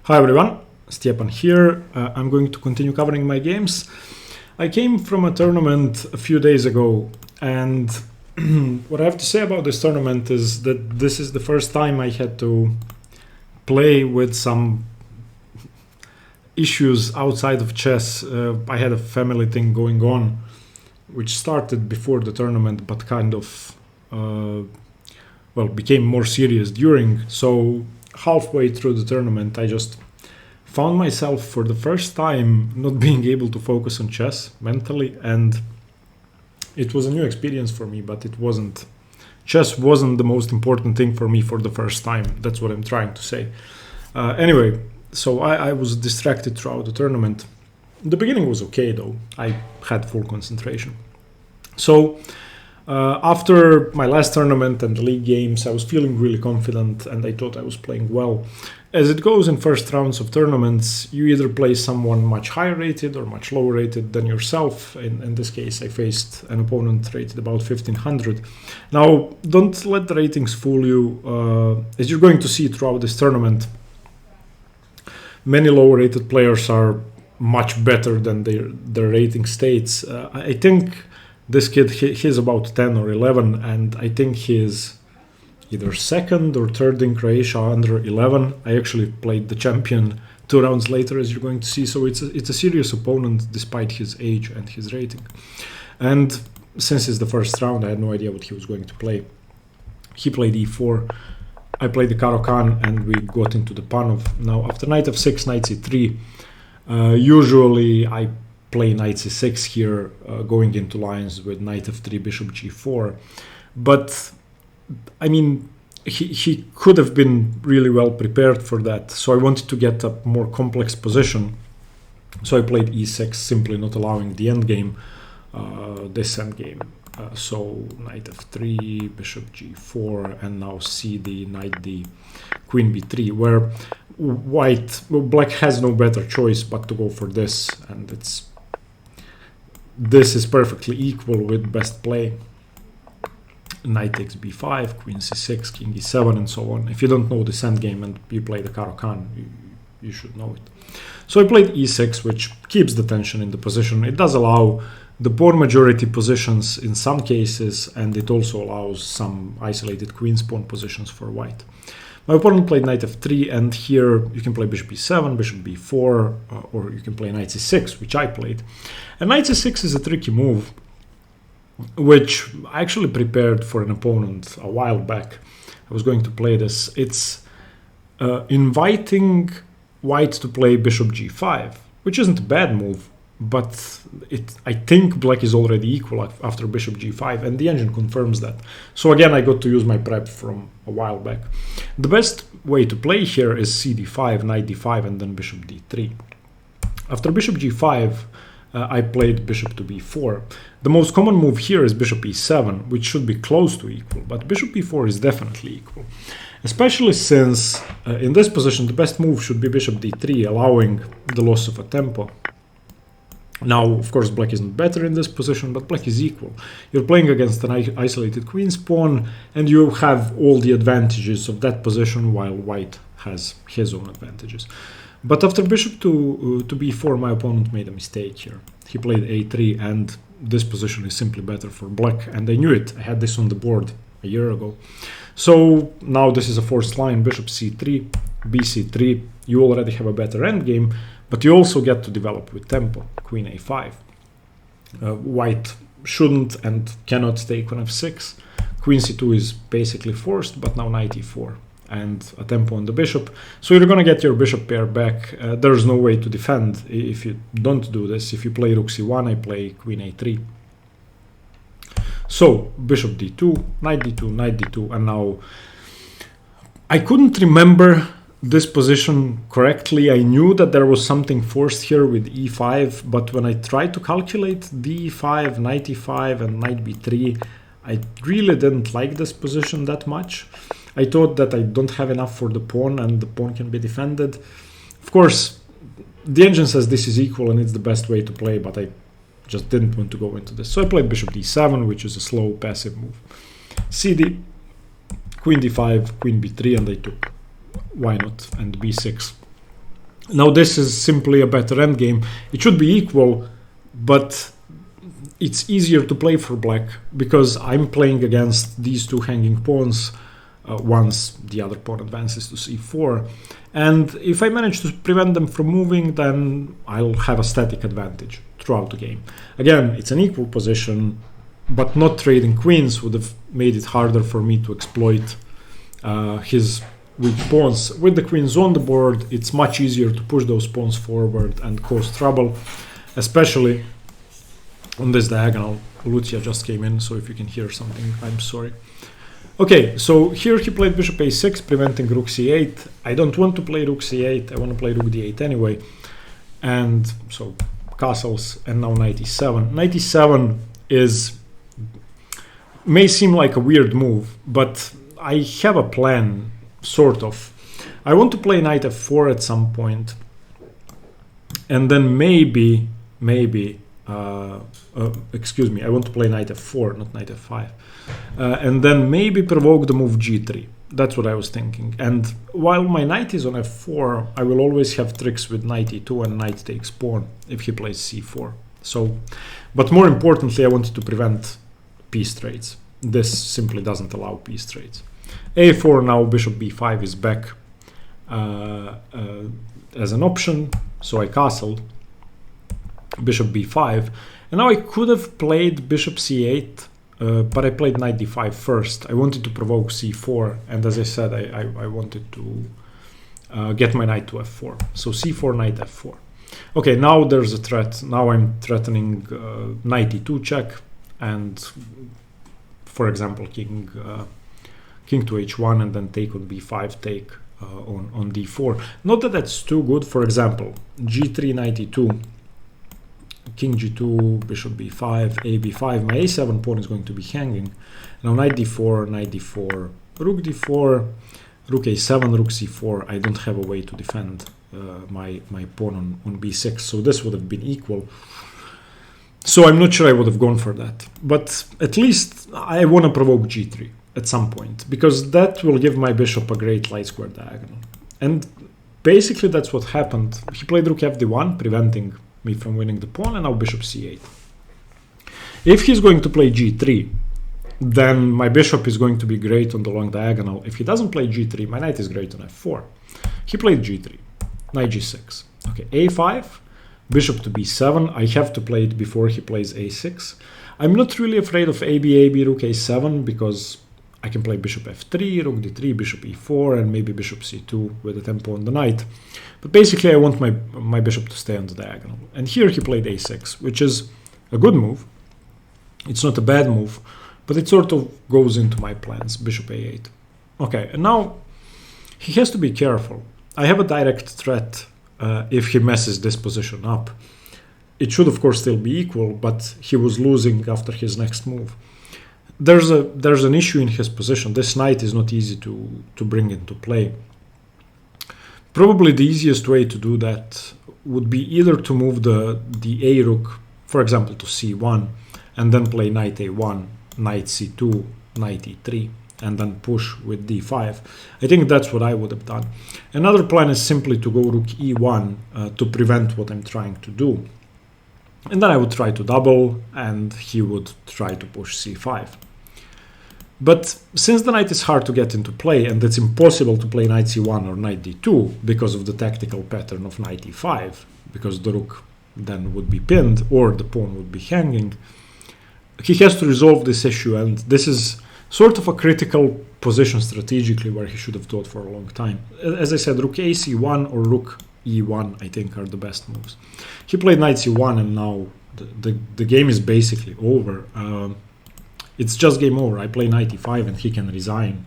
Hi everyone, Stjepan here. I'm going to continue covering my games. I came from a tournament a few days ago, and what I have to say about this tournament is that this is the first time I had to play with some issues outside of chess. I had a family thing going on, which started before the tournament, but kind of became more serious during. So halfway through the tournament, I just found myself for the first time not being able to focus on chess mentally, and it was a new experience for me, but chess wasn't the most important thing for me for the first time. That's what I'm trying to say. Anyway, so I was distracted throughout the tournament. The beginning was okay though. I had full concentration. So after my last tournament and the league games, I was feeling really confident and I thought I was playing well. As it goes in first rounds of tournaments, you either play someone much higher rated or much lower rated than yourself. In this case, I faced an opponent rated about 1500. Now, don't let the ratings fool you. As you're going to see throughout this tournament, many lower rated players are much better than their rating states. I think this kid, he's about 10 or 11, and I think he's either second or third in Croatia under 11. I actually played the champion 2 rounds later, as you're going to see. So it's a serious opponent despite his age and his rating. And since it's the first round, I had no idea what he was going to play. He played e4. I played the Caro-Kann and we got into the Panov. Now, after knight f6, knight c3, usually I play knight c6 here, going into lines with knight f3, bishop g4. But I mean, he could have been really well prepared for that. So I wanted to get a more complex position. So I played e6, simply not allowing the endgame, this endgame. So knight f3, bishop g4, and now cd, knight d, queen b3, where black has no better choice but to go for this, and this is perfectly equal with best play. Knight takes b5, queen c6, king e7, and so on. If you don't know this endgame and you play the Caro-Kann, you should know it. So I played e6, which keeps the tension in the position. It does allow the pawn majority positions in some cases, and it also allows some isolated queen pawn positions for white. My opponent played knight f3, and here you can play bishop e7, bishop b4, or you can play knight c6, which I played. And knight c6 is a tricky move, which I actually prepared for an opponent a while back. I was going to play this. It's inviting white to play bishop g5, which isn't a bad move, but I think black is already equal after bishop g5, and the engine confirms that. So again, I got to use my prep from a while back. The best way to play here is cd5, knight d5, and then bishop d3. After bishop g5, I played bishop to b4. The most common move here is bishop e7, which should be close to equal, but bishop e4 is definitely equal. Especially since in this position, the best move should be bishop d3, allowing the loss of a tempo. Now, of course, black isn't better in this position, but black is equal. You're playing against an isolated queen's pawn, and you have all the advantages of that position, while white has his own advantages. But after bishop to b4, my opponent made a mistake here. He played a3, and this position is simply better for black, and I knew it. I had this on the board a year ago. So now this is a forced line, bishop c3, bc3. You already have a better endgame, but you also get to develop with tempo, queen a5. White shouldn't and cannot take on f6. Queen c2 is basically forced, but now knight e4 and a tempo on the bishop. So you're going to get your bishop pair back. There's no way to defend if you don't do this. If you play rook c1, I play queen a3. So bishop d2, knight d2, knight d2, and now I couldn't remember this position correctly. I knew that there was something forced here with e5, but when I tried to calculate d5, knight e5, and knight b3, I really didn't like this position that much. I thought that I don't have enough for the pawn and the pawn can be defended. Of course, the engine says this is equal and it's the best way to play, but I just didn't want to go into this. So I played bishop d7, which is a slow passive move. cd, queen d5, queen b3, and I took. Why not? And b6. Now this is simply a better endgame. It should be equal, but it's easier to play for black because I'm playing against these two hanging pawns once the other pawn advances to c4. And if I manage to prevent them from moving, then I'll have a static advantage throughout the game. Again, it's an equal position, but not trading queens would have made it harder for me to exploit his weak pawns. With the queens on the board, it's much easier to push those pawns forward and cause trouble, especially on this diagonal. Lucia just came in, so if you can hear something, I'm sorry. Okay, so here he played bishop a6, preventing rook c8. I don't want to play rook c8, I want to play rook d8 anyway. And so castles, and now knight e7. Knight e7 may seem like a weird move, but I have a plan, sort of. I want to play knight f4 at some point, and then maybe, excuse me, I want to play knight f4, not knight f5. And then maybe provoke the move g3. That's what I was thinking. And while my knight is on f4, I will always have tricks with knight e2 and knight takes pawn if he plays c4. So, but more importantly, I wanted to prevent piece trades. This simply doesn't allow piece trades. a4 now, bishop b5 is back as an option. So I castled bishop b5. And now I could have played bishop c8, but I played knight d5 first. I wanted to provoke c4, and as I said, I wanted to get my knight to f4. So c4, knight f4. Okay, now there's a threat. Now I'm threatening knight e2 check, and for example, king to h1, and then take on b5, take on d4. Not that that's too good. For example, g3, knight e2. King g2, bishop b5, a b5. My a7 pawn is going to be hanging. Now knight d4, rook d4, rook a7, rook c4. I don't have a way to defend my pawn on b6, so this would have been equal. So I'm not sure I would have gone for that. But at least I want to provoke g3 at some point, because that will give my bishop a great light square diagonal. And basically that's what happened. He played rook fd1, preventing me from winning the pawn, and now bishop c8. If he's going to play g3, then my bishop is going to be great on the long diagonal. If he doesn't play g3, my knight is great on f4. He played g3, knight g6. Okay, a5, bishop to b7. I have to play it before he plays a6. I'm not really afraid of ab, rook a7, because I can play bishop f3, rook d3, bishop e4, and maybe bishop c2 with a tempo on the knight. But basically I want my bishop to stay on the diagonal. And here he played a6, which is a good move. It's not a bad move, but it sort of goes into my plans, bishop a8. Okay, and now he has to be careful. I have a direct threat if he messes this position up. It should of course still be equal, but he was losing after his next move. There's an issue in his position. This knight is not easy to bring into play. Probably the easiest way to do that would be either to move the a rook, for example, to c1, and then play knight a1, knight c2, knight e3, and then push with d5. I think that's what I would have done. Another plan is simply to go rook e1 to prevent what I'm trying to do. And then I would try to double, and he would try to push c5. But since the knight is hard to get into play, and it's impossible to play knight c1 or knight d2 because of the tactical pattern of knight e5, because the rook then would be pinned or the pawn would be hanging, he has to resolve this issue, and this is sort of a critical position strategically where he should have thought for a long time. As I said, rook a c1 or rook e1, I think, are the best moves. He played knight c1, and now the game is basically over. It's just game over. I play knight e5 and he can resign.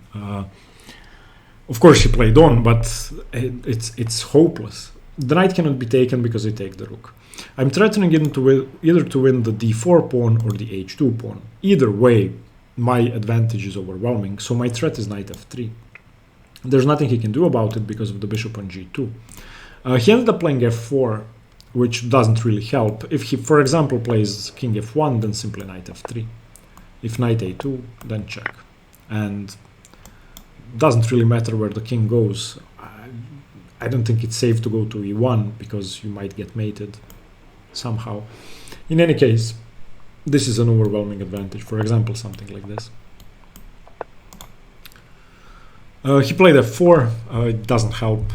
Of course he played on, but it's hopeless. The knight cannot be taken because I take the rook. I'm threatening him to either to win the d4 pawn or the h2 pawn. Either way, my advantage is overwhelming, so my threat is knight f3. There's nothing he can do about it because of the bishop on g2. He ended up playing f4, which doesn't really help. If he, for example, plays king f1, then simply knight f3. If knight a2, then check. And doesn't really matter where the king goes. I don't think it's safe to go to e1 because you might get mated somehow. In any case, this is an overwhelming advantage. For example, something like this. He played f4, it doesn't help.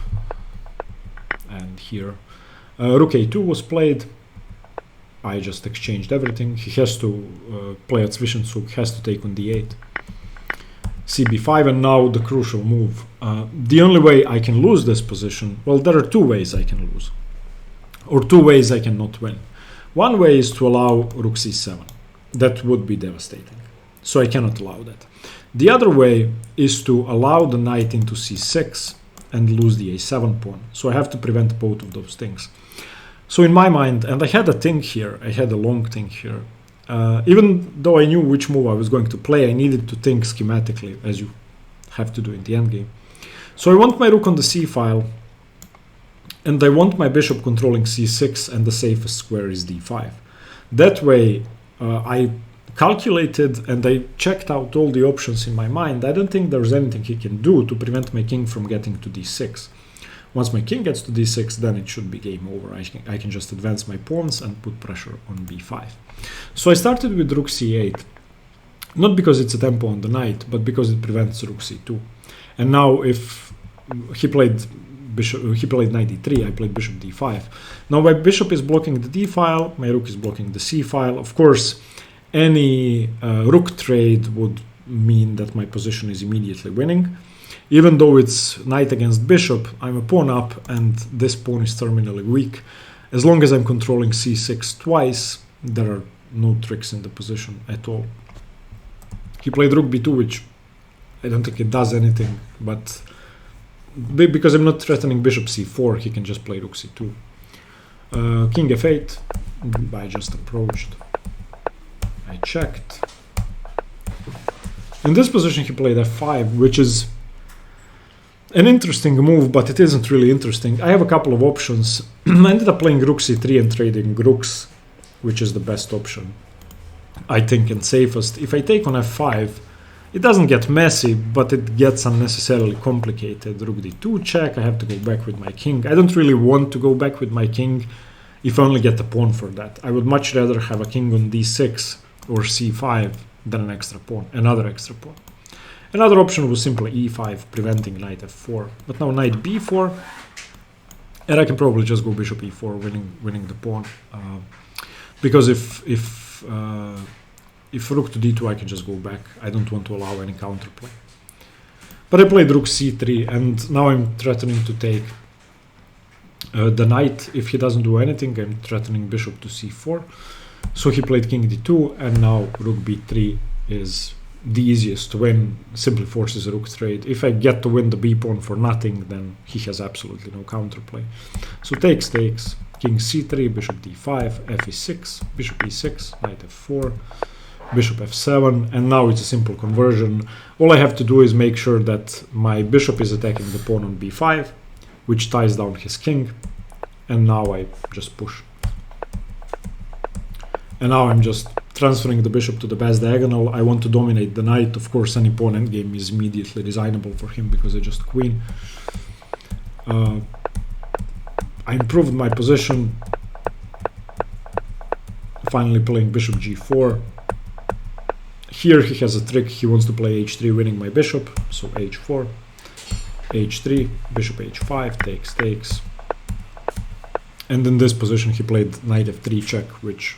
And here, rook a2 was played. I just exchanged everything. He has to play at Zwischenzug, has to take on d8. cb5, and now the crucial move. The only way I can lose this position, well, there are two ways I can lose, or two ways I cannot win. One way is to allow rook c7. That would be devastating. So I cannot allow that. The other way is to allow the knight into c6 and lose the a7 pawn. So I have to prevent both of those things. So in my mind, and I had a thing here, I had a long thing here. Even though I knew which move I was going to play, I needed to think schematically, as you have to do in the endgame. So I want my rook on the c file, and I want my bishop controlling c6, and the safest square is d5. That way, I calculated and I checked out all the options in my mind. I don't think there's anything he can do to prevent my king from getting to d6. Once my king gets to d6, then it should be game over. I can just advance my pawns and put pressure on b5. So I started with rook c8, not because it's a tempo on the knight, but because it prevents rook c2. And now if he played knight d3, I played bishop d5. Now my bishop is blocking the d file, my rook is blocking the c file. Of course, any rook trade would mean that my position is immediately winning. Even though it's knight against bishop, I'm a pawn up and this pawn is terminally weak. As long as I'm controlling c6 twice, there are no tricks in the position at all. He played rook b2, which I don't think it does anything, but because I'm not threatening bishop c4, he can just play rook c2. King f8, I just approached. I checked. In this position he played f5, which is an interesting move, but it isn't really interesting. I have a couple of options. I ended up playing rook c3 and trading rooks, which is the best option, I think, and safest. If I take on f5, it doesn't get messy, but it gets unnecessarily complicated. Rook d2 check, I have to go back with my king. I don't really want to go back with my king if I only get a pawn for that. I would much rather have a king on d6 or c5 than an extra pawn, another extra pawn. Another option was simply e5, preventing knight f4. But now knight b4, and I can probably just go bishop e4, winning the pawn. Because if rook to d2, I can just go back. I don't want to allow any counterplay. But I played rook c3, and now I'm threatening to take the knight. If he doesn't do anything, I'm threatening bishop to c4. So he played king d2, and now rook b3 is the easiest to win, simply forces a rook trade. If I get to win the b pawn for nothing, then he has absolutely no counterplay. So takes, king c3, bishop d5, f e6, bishop e6, knight f4, bishop f7, and now it's a simple conversion. All I have to do is make sure that my bishop is attacking the pawn on b5, which ties down his king, and now I just push. And now I'm just transferring the bishop to the best diagonal. I want to dominate the knight. Of course, any pawn endgame is immediately designable for him because I just queen. I improved my position. Finally playing bishop g4. Here he has a trick. He wants to play h3, winning my bishop. So h4, h3, bishop h5, takes. And in this position he played knight f3 check, which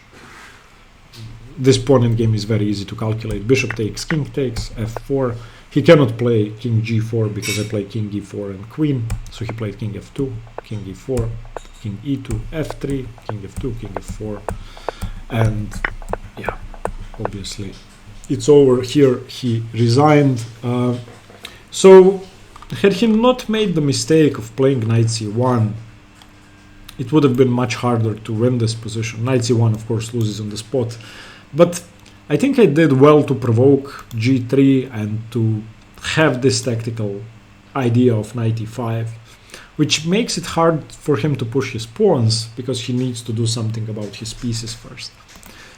this pawn endgame is very easy to calculate. Bishop takes, king takes, f4. He cannot play king g4 because I play king e4 and queen. So he played king f2, king e4, king e2, f3, king f2, king f4. And yeah, obviously it's over. Here he resigned. So had he not made the mistake of playing knight c1, it would have been much harder to win this position. Knight c1, of course, loses on the spot. But I think I did well to provoke g3 and to have this tactical idea of knight e5, which makes it hard for him to push his pawns because he needs to do something about his pieces first.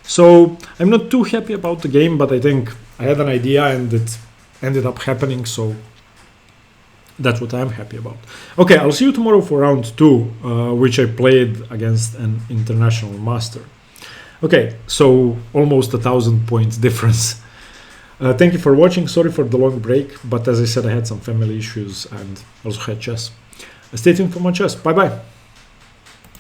So I'm not too happy about the game, but I think I had an idea and it ended up happening, so That's what I'm happy about. Okay, I'll see you tomorrow for round 2, which I played against an international master. Okay, so almost 1,000 points difference. Thank you for watching. Sorry for the long break, but as I said, I had some family issues and also had chess. Stay tuned for more chess. Bye bye.